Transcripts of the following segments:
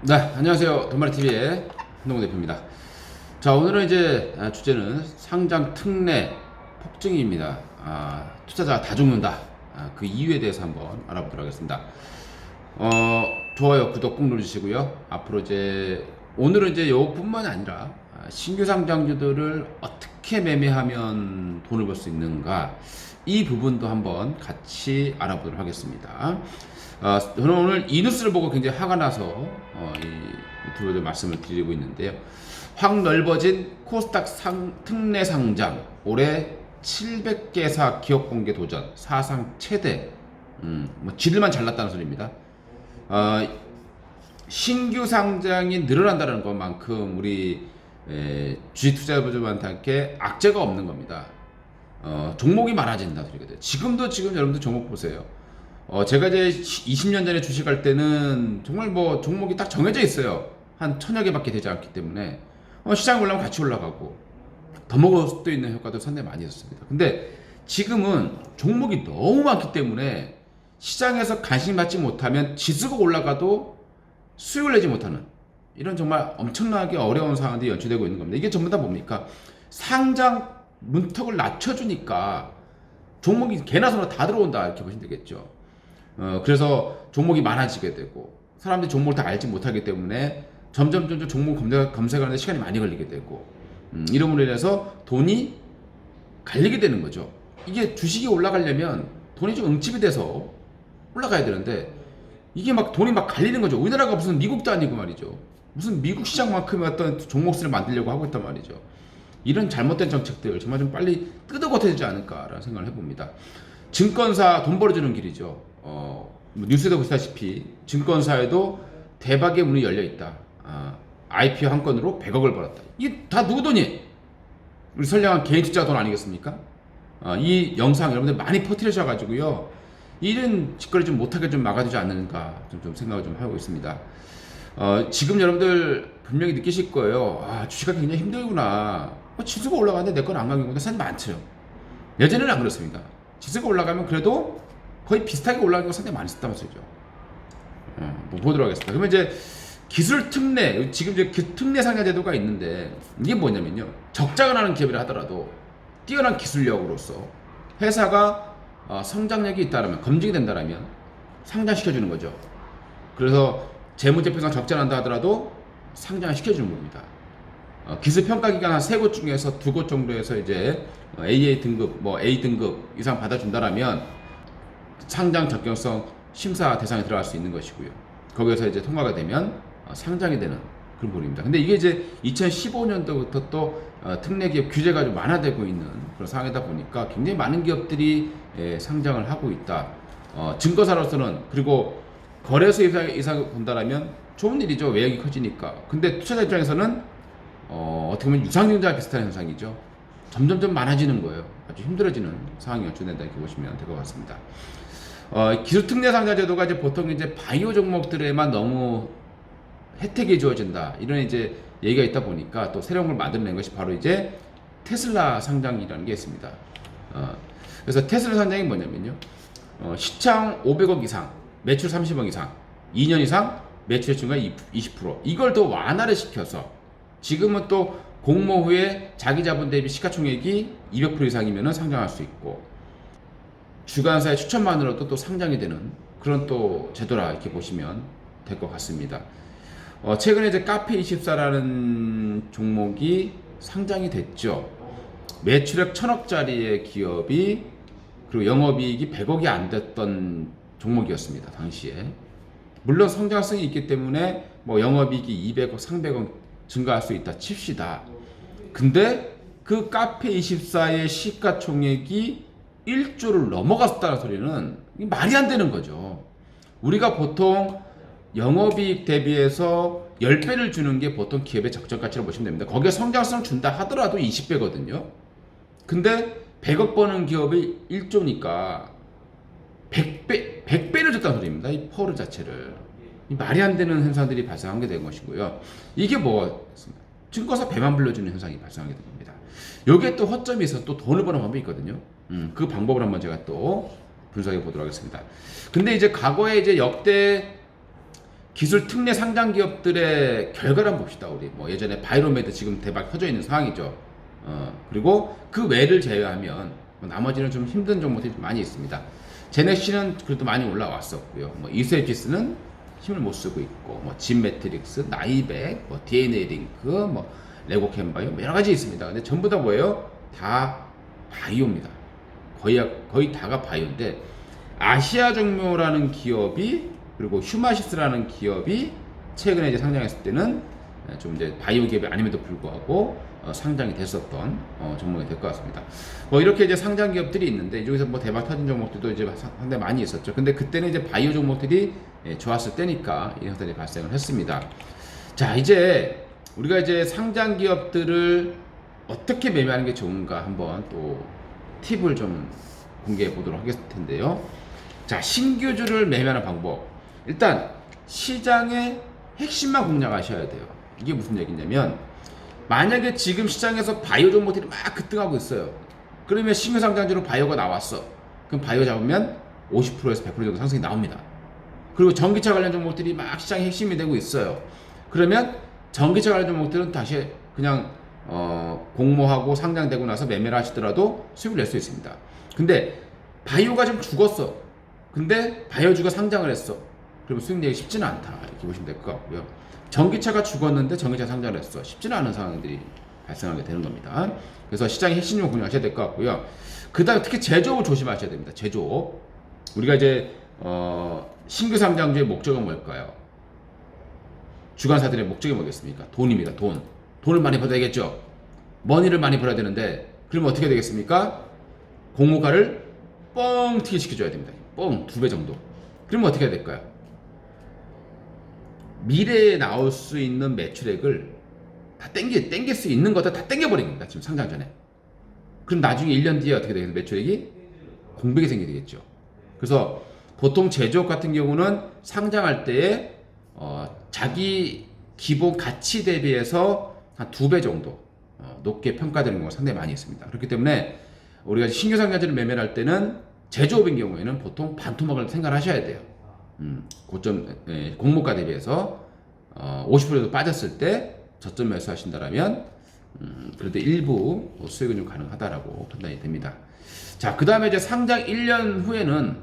네, 안녕하세요. 돈마리TV의 한동훈 대표입니다. 자, 오늘은 이제 주제는 상장 특례 폭증입니다. 투자자가 다 죽는다. 그 이유에 대해서 한번 알아보도록 하겠습니다. 좋아요, 구독 꾹 눌러주시고요. 앞으로 이제 오늘은 이제 이것뿐만이 아니라 신규 상장주들을 어떻게 매매하면 돈을 벌 수 있는가, 이 부분도 한번 같이 알아보도록 하겠습니다. 저는 오늘 이 뉴스를 보고 굉장히 화가 나서 이 유튜브에 말씀을 드리고 있는데요. 확 넓어진 코스닥 특례 상장, 올해 700개사 기업 공개 도전, 사상 최대. 뭐 지들만 잘났다는 소리입니다. 신규 상장이 늘어난다는 것만큼 우리 주식 투자자분들한테 악재가 없는 겁니다. 종목이 많아진다 소리거든요. 지금 여러분들 종목 보세요. 제가 이제 20년 전에 주식할 때는 정말 뭐 종목이 딱 정해져 있어요. 한 1000여 개밖에 되지 않기 때문에 시장이 올라가면 같이 올라가고 더 먹을 수도 있는 효과도 상당히 많이 있었습니다. 근데 지금은 종목이 너무 많기 때문에 시장에서 관심 받지 못하면 지수가 올라가도 수익을 내지 못하는 이런 정말 엄청나게 어려운 상황들이 연출되고 있는 겁니다. 이게 전부 다 뭡니까? 상장 문턱을 낮춰주니까 종목이 개나 소나 다 들어온다, 이렇게 보시면 되겠죠. 그래서 종목이 많아지게 되고 사람들이 종목을 다 알지 못하기 때문에 점점 종목 검색하는데 시간이 많이 걸리게 되고 이름으로 인해서 돈이 갈리게 되는 거죠. 이게 주식이 올라가려면 돈이 좀 응집이 돼서 올라가야 되는데 이게 막 돈이 막 갈리는 거죠. 우리나라가 무슨 미국도 아니고 말이죠. 무슨 미국 시장만큼의 어떤 종목수를 만들려고 하고 있단 말이죠. 이런 잘못된 정책들 정말 좀 빨리 뜯어고쳐야 되지 않을까라는 생각을 해봅니다. 증권사 돈 벌어주는 길이죠. 뉴스에도 보시다시피 증권사에도 대박의 문이 열려 있다. IPO 한 건으로 100억을 벌었다. 이게 다 누구 돈이? 우리 선량한 개인 투자 돈 아니겠습니까? 이 영상 여러분들 많이 퍼뜨리셔가지고요, 이런 짓거리 좀 못하게 좀 막아주지 않는가 좀 생각을 좀 하고 있습니다. 지금 여러분들 분명히 느끼실 거예요. 주식하기 굉장히 힘들구나. 지수가 올라가는데 내 건 안 가는 경우가 상당히 많죠. 예전에는 안 그렇습니다. 지수가 올라가면 그래도 거의 비슷하게 올라가는 경우가 상당히 많이 있었다는 소리죠. 뭐 보도록 하겠습니다. 그러면 이제 기술 특례, 지금 이제 특례 상장 제도가 있는데 이게 뭐냐면요, 적자가 나는 기업이라 하더라도 뛰어난 기술력으로서 회사가 성장력이 있다면, 검증이 된다면 상장시켜주는 거죠. 그래서 재무제표상 적자 난다 하더라도 상장을 시켜주는 겁니다. 기술 평가 기관 한 3곳 중에서 2곳 정도에서 이제 AA 등급, 뭐 A 등급 이상 받아준다라면 상장 적격성 심사 대상에 들어갈 수 있는 것이고요. 거기에서 이제 통과가 되면 상장이 되는 그런 부분입니다. 근데 이게 이제 2015년도부터 또 특례 기업 규제가 좀 완화되고 있는 그런 상황이다 보니까 굉장히 많은 기업들이 상장을 하고 있다. 증거사로서는, 그리고 거래소 이상 본다라면 좋은 일이죠. 외역이 커지니까. 근데 투자자 입장에서는 어떻게 보면 유상증자와 비슷한 현상이죠. 점점점 많아지는 거예요. 아주 힘들어지는 상황이 연출된다, 이렇게 보시면 될 것 같습니다. 기술 특례 상장 제도가 이제 보통 이제 바이오 종목들에만 너무 혜택이 주어진다, 이런 이제 얘기가 있다 보니까 또 새로운 걸 만들어낸 것이 바로 이제 테슬라 상장이라는 게 있습니다. 그래서 테슬라 상장이 뭐냐면요, 시장 500억 이상, 매출 30억 이상, 2년 이상 매출 증가 20%, 이걸 더 완화를 시켜서 지금은 또 공모 후에 자기 자본 대비 시가총액이 200% 이상이면 상장할 수 있고, 주관사의 추천만으로도 또 상장이 되는 그런 또 제도라, 이렇게 보시면 될 것 같습니다. 최근에 이제 카페24라는 종목이 상장이 됐죠. 매출액 1000억짜리의 기업이, 그리고 영업이익이 100억이 안 됐던 종목이었습니다, 당시에. 물론 성장성이 있기 때문에 뭐 영업이익이 200억, 300억 증가할 수 있다 칩시다. 근데 그 카페24의 시가총액이 1조를 넘어갔다는 소리는 말이 안 되는 거죠. 우리가 보통 영업이익 대비해서 10배를 주는 게 보통 기업의 적정 가치로 보시면 됩니다. 거기에 성장성 준다 하더라도 20배거든요. 근데 100억 버는 기업이 1조니까 100배를 줬다는 소리입니다. 이 퍼를 자체를. 이 말이 안 되는 현상들이 발생하게 된 것이고요. 이게 뭐 증권사 배만 불러주는 현상이 발생하게 된 겁니다. 여기에 또 허점이 있어서 또 돈을 버는 방법이 있거든요. 그 방법을 한번 제가 또 분석해 보도록 하겠습니다. 근데 이제 과거에 이제 역대 기술 특례 상장 기업들의 결과를 한번 봅시다. 우리 뭐 예전에 바이로메드 지금 대박 터져 있는 상황이죠. 그리고 그 외를 제외하면 뭐 나머지는 좀 힘든 종목들이 많이 있습니다. 제네시는 그래도 많이 올라왔었고요. 뭐 이세지스는 힘을 못 쓰고 있고, 뭐 진매트릭스, 나이백, 뭐 DNA 링크, 뭐 레고 캔바이오 뭐 여러 가지 있습니다. 근데 전부 다 뭐예요? 다 바이오입니다. 거의 다가 바이오인데, 아시아 종묘라는 기업이, 그리고 휴마시스라는 기업이 최근에 이제 상장했을 때는 좀 이제 바이오 기업이 아님에도 불구하고 상장이 됐었던 종목이 될 것 같습니다. 뭐 이렇게 이제 상장 기업들이 있는데, 여기서 뭐 대박 터진 종목들도 이제 상당히 많이 있었죠. 근데 그때는 이제 바이오 종목들이 좋았을 때니까 이 현상이 발생을 했습니다. 자, 이제 우리가 이제 상장 기업들을 어떻게 매매하는 게 좋은가 한번 또 팁을 좀 공개해 보도록 하겠을 텐데요. 자, 신규주를 매매하는 방법. 일단 시장의 핵심만 공략하셔야 돼요. 이게 무슨 얘기냐면, 만약에 지금 시장에서 바이오 종목들이 막 급등하고 있어요. 그러면 신규 상장주로 바이오가 나왔어. 그럼 바이오 잡으면 50%에서 100% 정도 상승이 나옵니다. 그리고 전기차 관련 종목들이 막 시장의 핵심이 되고 있어요. 그러면 전기차 관련 종목들은 다시 그냥 공모하고 상장되고 나서 매매를 하시더라도 수익을 낼 수 있습니다. 근데 바이오가 좀 죽었어. 근데 바이오주가 상장을 했어. 그러면 수익 내기 쉽지는 않다. 이렇게 보시면 될 것 같고요. 전기차가 죽었는데 전기차 상장을 했어. 쉽지는 않은 상황들이 발생하게 되는 겁니다. 그래서 시장의 핵심을 공략하셔야 될 것 같고요. 그 다음에 특히 제조업을 조심하셔야 됩니다. 제조업. 우리가 이제 신규 상장주의 목적은 뭘까요? 주관사들의 목적이 뭐겠습니까? 돈입니다. 돈을 많이 벌어야 되겠죠. 머니를 많이 벌어야 되는데, 그러면 어떻게 되겠습니까? 공모가를 뻥 튀게 시켜줘야 됩니다. 뻥 2배 정도. 그러면 어떻게 해야 될까요? 미래에 나올 수 있는 매출액을 다 땡길 수 있는 것들 다 땡겨버린 겁니다. 지금 상장 전에. 그럼 나중에 1년 뒤에 어떻게 되겠어요? 매출액이 공백이 생기게 되겠죠. 그래서 보통 제조업 같은 경우는 상장할 때에 자기 기본 가치 대비해서 한 2배 정도 높게 평가되는 경우가 상당히 많이 있습니다. 그렇기 때문에 우리가 신규 상장주를 매매를 할 때는 제조업인 경우에는 보통 반토막을 생각하셔야 돼요. 고점 공모가 대비해서 50% 빠졌을 때 저점 매수하신다라면 그래도 일부 수익은 좀 가능하다라고 판단이 됩니다. 자, 그 다음에 이제 상장 1년 후에는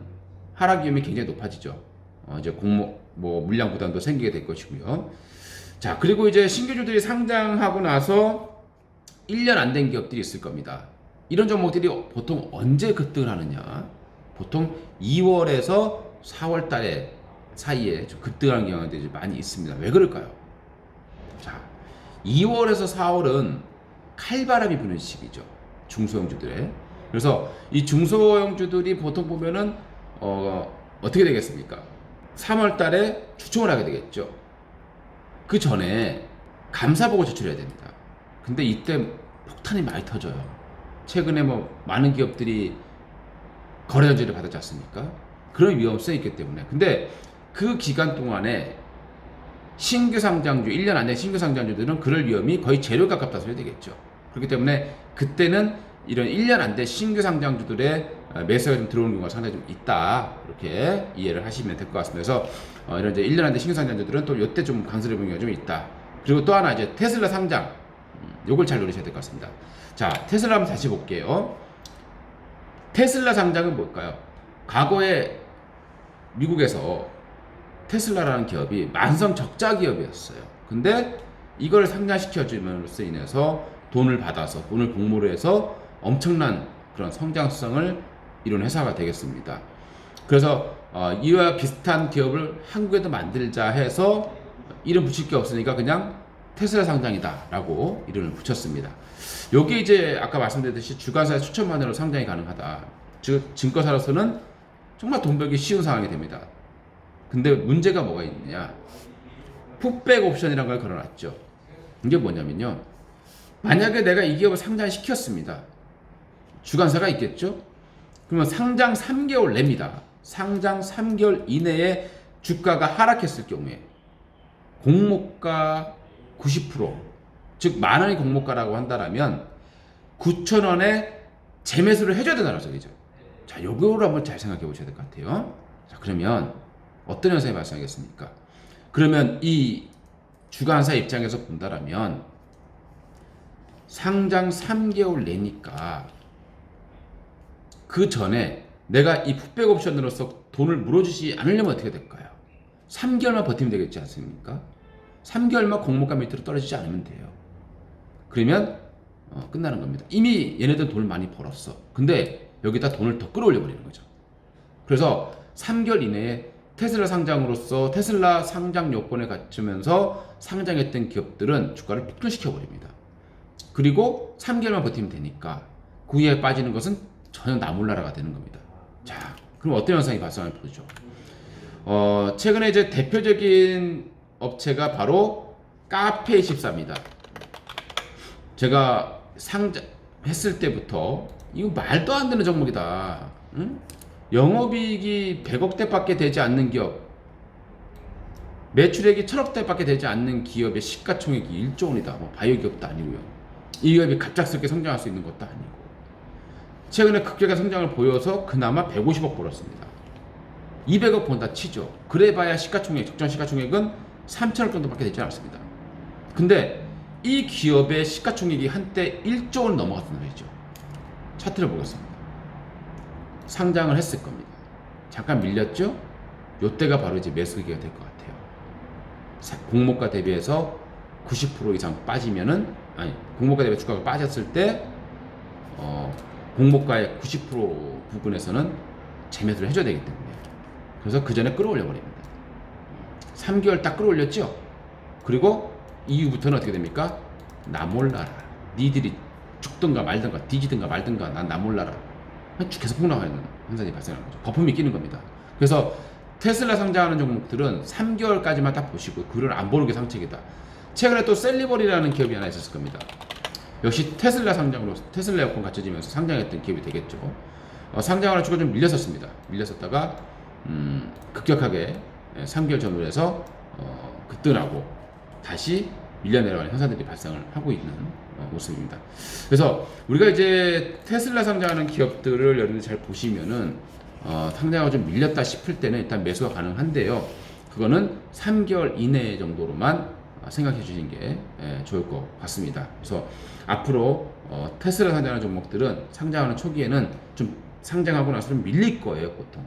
하락 위험이 굉장히 높아지죠. 이제 공모 물량 부담도 생기게 될 것이고요. 자, 그리고 이제 신규주들이 상장하고 나서 1년 안 된 기업들이 있을 겁니다. 이런 종목들이 보통 언제 급등을 하느냐? 보통 2월에서 4월 달에 사이에 좀 급등하는 경향들이 많이 있습니다. 왜 그럴까요? 자, 2월에서 4월은 칼바람이 부는 시기죠. 중소형주들의. 그래서 이 중소형주들이 보통 보면은 어떻게 되겠습니까? 3월 달에 추총을 하게 되겠죠. 그 전에 감사보고 제출해야 됩니다. 근데 이때 폭탄이 많이 터져요. 최근에 뭐 많은 기업들이 거래정지를 받았지 않습니까? 그런 위험성이 있기 때문에. 근데 그 기간 동안에 신규 상장주, 1년 안에 신규 상장주들은 그럴 위험이 거의 제로에 가깝다 소리 되겠죠. 그렇기 때문에 그때는 이런 1년 안 된 신규 상장주들의 매수가 좀 들어오는 경우가 상당히 좀 있다. 이렇게 이해를 하시면 될 것 같습니다. 그래서 이런 이제 1년 안 된 신규 상장주들은 또 이때 좀 강세를 보이는 경우가 좀 있다. 그리고 또 하나 이제 테슬라 상장. 요걸 잘 노리셔야 될 것 같습니다. 자, 테슬라 한번 다시 볼게요. 테슬라 상장은 뭘까요? 과거에 미국에서 테슬라라는 기업이 만성 적자 기업이었어요. 근데 이걸 상장시켜줌으로써 인해서 돈을 받아서, 돈을 공모로 해서 엄청난 그런 성장성을 이룬 회사가 되겠습니다. 그래서 이와 비슷한 기업을 한국에도 만들자 해서 이름 붙일 게 없으니까 그냥 테슬라 상장이다 라고 이름을 붙였습니다. 요게 이제 아까 말씀드렸듯이 주관사의 추천만으로 상장이 가능하다. 즉 증권사로서는 정말 돈 벌기 쉬운 상황이 됩니다. 근데 문제가 뭐가 있느냐, 풋백 옵션이라는 걸 걸어놨죠. 이게 뭐냐면요, 만약에 내가 이 기업을 상장시켰습니다. 주관사가 있겠죠. 그러면 상장 3개월 내입니다. 상장 3개월 이내에 주가가 하락했을 경우에 공모가 90%, 즉 만원이 공모가라고 한다면 9,000원에 재매수를 해줘야 된다는 소리죠. 자, 요거를 한번 잘 생각해 보셔야 될 것 같아요. 자, 그러면 어떤 현상이 발생하겠습니까? 그러면 이 주관사 입장에서 본다라면 상장 3개월 내니까 그 전에 내가 이 풋백 옵션으로서 돈을 물어주지 않으려면 어떻게 될까요? 3개월만 버티면 되겠지 않습니까? 3개월만 공모가 밑으로 떨어지지 않으면 돼요. 그러면 끝나는 겁니다. 이미 얘네들 돈을 많이 벌었어. 근데 여기다 돈을 더 끌어올려 버리는 거죠. 그래서 3개월 이내에 테슬라 상장으로서 테슬라 상장 요건에 갖추면서 상장했던 기업들은 주가를 폭등시켜 버립니다. 그리고 3개월만 버티면 되니까 그 이후에 빠지는 것은 전혀 나몰라라가 되는 겁니다. 자, 그럼 어떤 현상이 발생할 보죠. 최근에 이제 대표적인 업체가 바로 카페24입니다. 제가 상장했을 때부터 이거 말도 안 되는 종목이다. 응? 영업이익이 100억대밖에 되지 않는 기업, 매출액이 1000억대밖에 되지 않는 기업의 시가총액이 1조 원이다. 뭐 바이오 기업도 아니고요. 이 기업이 갑작스럽게 성장할 수 있는 것도 아니고. 최근에 극적인 성장을 보여서 그나마 150억 벌었습니다. 200억 번다 치죠. 그래봐야 시가총액, 적정 시가총액은 3천억 정도밖에 되지 않았습니다. 근데 이 기업의 시가총액이 한때 1조 원 넘어갔던 거죠. 차트를 보겠습니다. 상장을 했을 겁니다. 잠깐 밀렸죠? 요때가 바로 이제 매수 기회가 될 것 같아요. 공모가 대비해서 90% 이상 빠지면은, 아니, 공모가 대비 주가가 빠졌을 때, 공모가의 90% 부근에서는 재매수를 해줘야 되기 때문에. 그래서 그 전에 끌어올려 버립니다. 3개월 딱 끌어올렸죠? 그리고 이후부터는 어떻게 됩니까? 나 몰라라. 니들이 죽든가 말든가 뒤지든가 말든가 난 나 몰라라. 쭉 계속 폭락하는 현상이 발생하는 거죠. 거품이 끼는 겁니다. 그래서 테슬라 상장하는 종목들은 3개월까지만 딱 보시고 그걸 안 보는 게 상책이다. 최근에 또 셀리버리라는 기업이 하나 있었을 겁니다. 역시 테슬라 상장으로 테슬라 여건 갖춰지면서 상장했던 기업이 되겠죠. 상장하는 주가 좀 밀렸었습니다. 밀렸었다가 급격하게 3개월 전후로 해서 급등하고 다시 밀려 내려가는 현상들이 발생을 하고 있는 모습입니다. 그래서 우리가 이제 테슬라 상장하는 기업들을 여러분들 잘 보시면은 상장하고 좀 밀렸다 싶을 때는 일단 매수가 가능한데요. 그거는 3개월 이내 정도로만 생각해 주시는 게 좋을 것 같습니다. 그래서 앞으로 테슬라 상장하는 종목들은 상장하는 초기에는 좀 상장하고 나서는 밀릴 거예요. 보통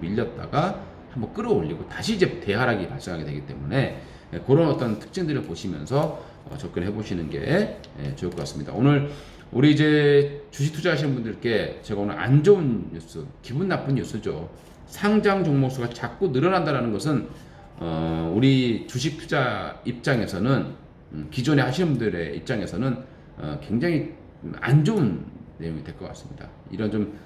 밀렸다가 한번 끌어올리고 다시 이제 대하락이 발생하게 되기 때문에 그런 어떤 특징들을 보시면서 접근해 보시는 게 좋을 것 같습니다. 오늘 우리 이제 주식 투자하시는 분들께 제가 오늘 안 좋은 뉴스, 기분 나쁜 뉴스죠. 상장 종목 수가 자꾸 늘어난다는 것은 우리 주식 투자 입장에서는 기존에 하시는 분들의 입장에서는 굉장히 안 좋은 내용이 될 것 같습니다. 이런 좀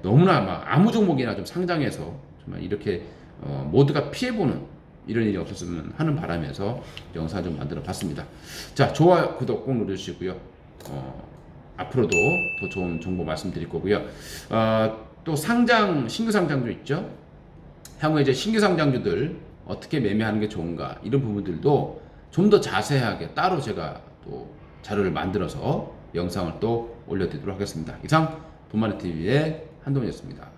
너무나 막 아무 종목이나 좀 상장해서 정말 이렇게 모두가 피해보는 이런 일이 없었으면 하는 바람에서 영상 좀 만들어 봤습니다. 자, 좋아요, 구독 꼭 눌러주시고요. 앞으로도 더 좋은 정보 말씀드릴 거고요. 또 신규 상장주 있죠? 향후에 이제 신규 상장주들 어떻게 매매하는 게 좋은가 이런 부분들도 좀 더 자세하게 따로 제가 또 자료를 만들어서 영상을 또 올려드리도록 하겠습니다. 이상 돈마네TV의 한동훈이었습니다.